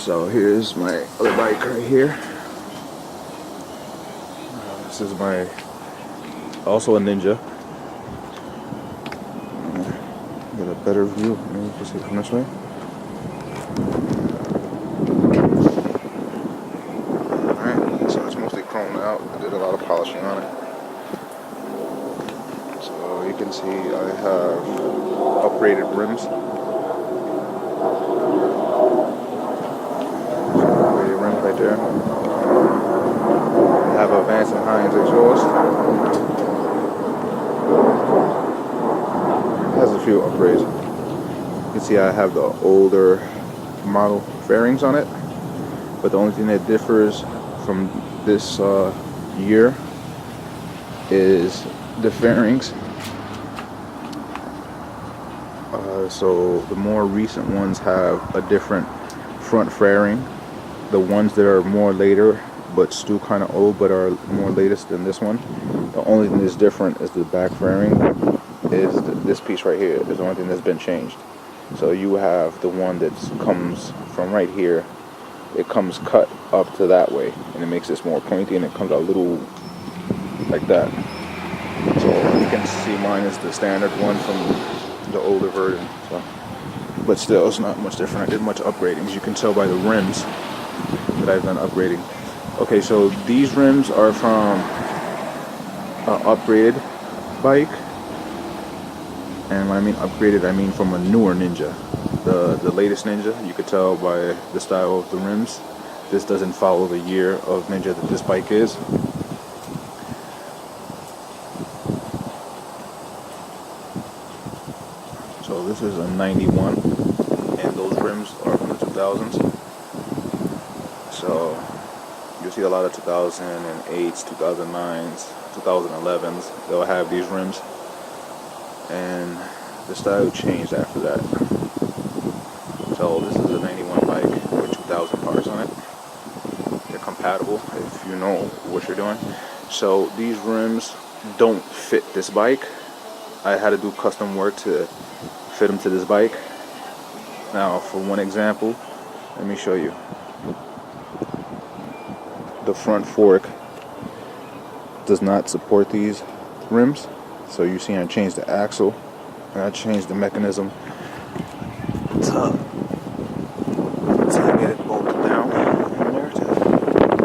So here's my other bike right here. This is my, also a Ninja. Get a better view. Maybe you can see it from this way. Alright, so it's mostly chromed out. I did a lot of polishing on it. So you can see I have upgraded rims. Upgraded rims right there. I have a Vance and Hines exhaust. It has a few upgrades. You can see I have the older model fairings on it, but the only thing that differs from this year is the fairings. So the more recent ones have a different front fairing. The ones that are more later but still kind of old but are more latest than this one, the only thing that's different is the back fairing. Is this piece right here is the only thing that's been changed. So you have the one that comes from right here, it comes cut up to that way, and it makes this more pointy, and it comes out a little like that. So you can see mine is the standard one from the older version. So, but still, it's not much different. I did much upgrading, as you can tell by the rims that I've done upgrading. Okay, so these rims are from an upgraded bike. And when I mean upgraded, I mean from a newer Ninja. The latest Ninja, you could tell by the style of the rims. This doesn't follow the year of Ninja that this bike is. So this is a 91, and those rims are from the 2000s. So you'll see a lot of 2008s, 2009s, 2011s. They'll have these rims. And the style changed after that. So this is a 91 bike with 2,000 parts on it. They're compatible if you know what you're doing. So these rims don't fit this bike. I had to do custom work to fit them to this bike. Now, for one example, let me show you. The front fork does not support these rims. So you see I changed the axle, and I changed the mechanism to get it bolted down in there to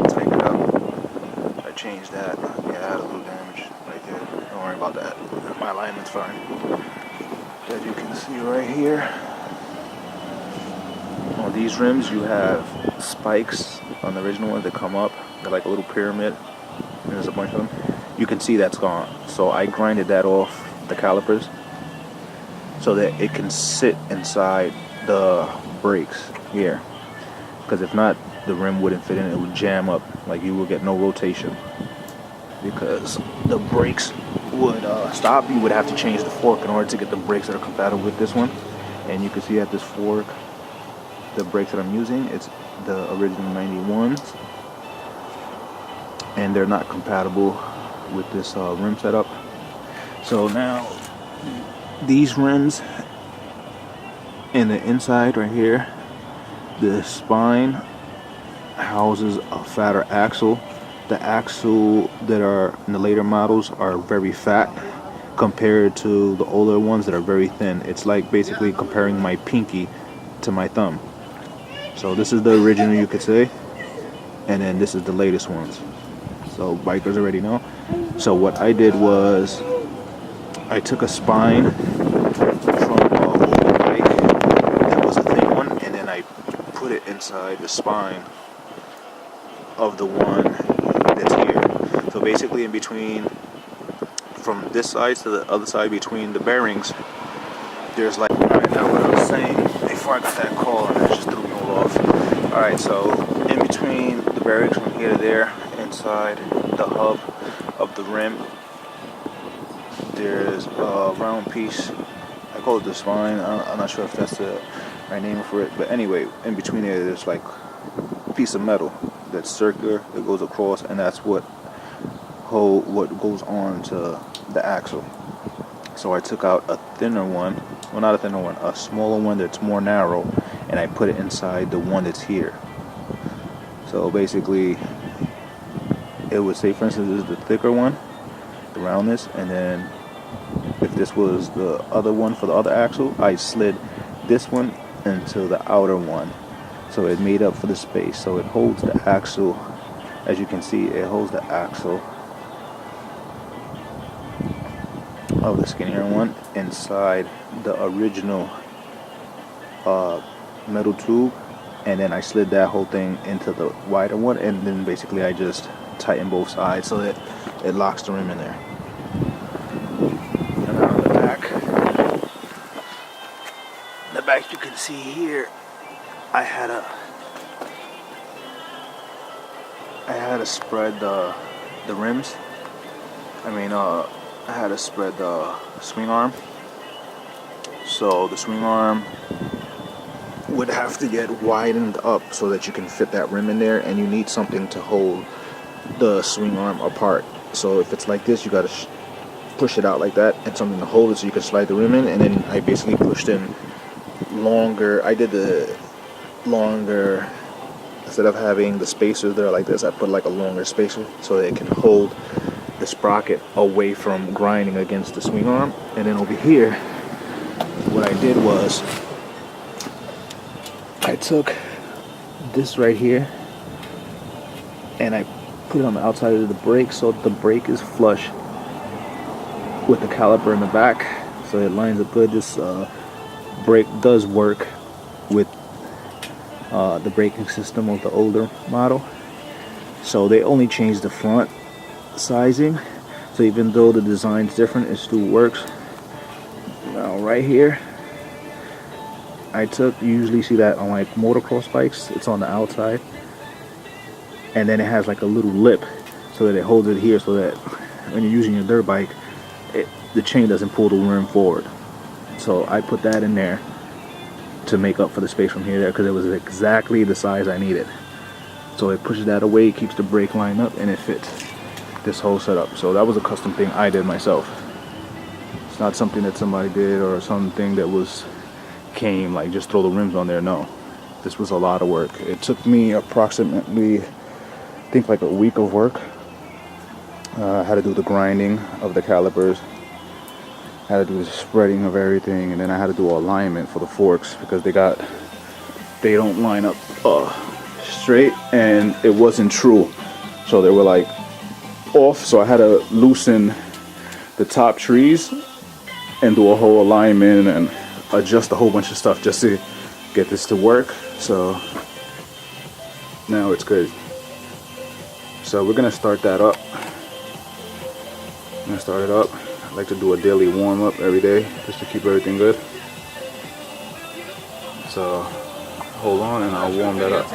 tighten it up. I changed that. Yeah, I had a little damage right there. Don't worry about that. My alignment's fine. As you can see right here, on these rims you have spikes on the original ones that come up. They're like a little pyramid, and there's a bunch of them. You can see that's gone. So I grinded that off the calipers so that it can sit inside the brakes here. Because if not, the rim wouldn't fit in. It would jam up. Like you would get no rotation. Because the brakes would stop. You would have to change the fork in order to get the brakes that are compatible with this one. And you can see at this fork, the brakes that I'm using, it's the original 91s. And they're not compatible with this rim setup. So now these rims in the inside right here, the spine houses a fatter axle. The axle that are in the later models are very fat compared to the older ones that are very thin. It's like basically comparing my pinky to my thumb. So this is the original, you could say, and then this is the latest ones. So bikers already know. So what I did was I took a spine from an old bike that was a thin one, and then I put it inside the spine of the one that's here. So basically in between, from this side to the other side between the bearings, there's like, alright, now what I was saying before I got that call and it just threw me all off. Alright, so in between the bearings from here to there, inside the hub of the rim, there's a round piece. I call it the spine. I'm not sure if that's the right name for it, but anyway, in between there's like a piece of metal that's circular that goes across, and that's what goes on to the axle. So I took out a thinner one, well, not a thinner one, a smaller one that's more narrow, and I put it inside the one that's here. So basically, it would say, for instance, this is the thicker one, the roundness, and then if this was the other one for the other axle, I slid this one into the outer one, so it made up for the space. So it holds the axle, as you can see, it holds the axle of the skinnier one inside the original metal tube, and then I slid that whole thing into the wider one, and then basically I just tighten both sides so that it locks the rim in there. And now the back you can see here, I had to spread the rims. I had to spread the swing arm. So the swing arm would have to get widened up so that you can fit that rim in there, and you need something to hold the swing arm apart. So if it's like this, you gotta push it out like that, and something to hold it so you can slide the rim in. And then I basically pushed in longer. I did the longer, instead of having the spacers there like this, I put like a longer spacer so that it can hold the sprocket away from grinding against the swing arm. And then over here, what I did was I took this right here and I put it on the outside of the brake so the brake is flush with the caliper in the back, so it lines up good. This brake does work with the braking system of the older model, so they only changed the front sizing, so even though the design's different, it still works. Now right here, I took, you usually see that on like motocross bikes, it's on the outside, and then it has like a little lip so that it holds it here, so that when you're using your dirt bike, the chain doesn't pull the rim forward. So I put that in there to make up for the space from here to there, because it was exactly the size I needed. So it pushes that away, keeps the brake line up, and it fits this whole setup. So that was a custom thing I did myself. It's not something that somebody did or something that came like just throw the rims on there. No, this was a lot of work. It took me approximately, I think, like a week of work. I had to do the grinding of the calipers, had to do the spreading of everything, and then I had to do alignment for the forks because they don't line up straight, and it wasn't true, so they were like off. So I had to loosen the top trees and do a whole alignment and adjust a whole bunch of stuff just to get this to work. So now it's good. So we're gonna start that up. I'm gonna start it up. I like to do a daily warm-up every day just to keep everything good. So hold on and I'll warm that up.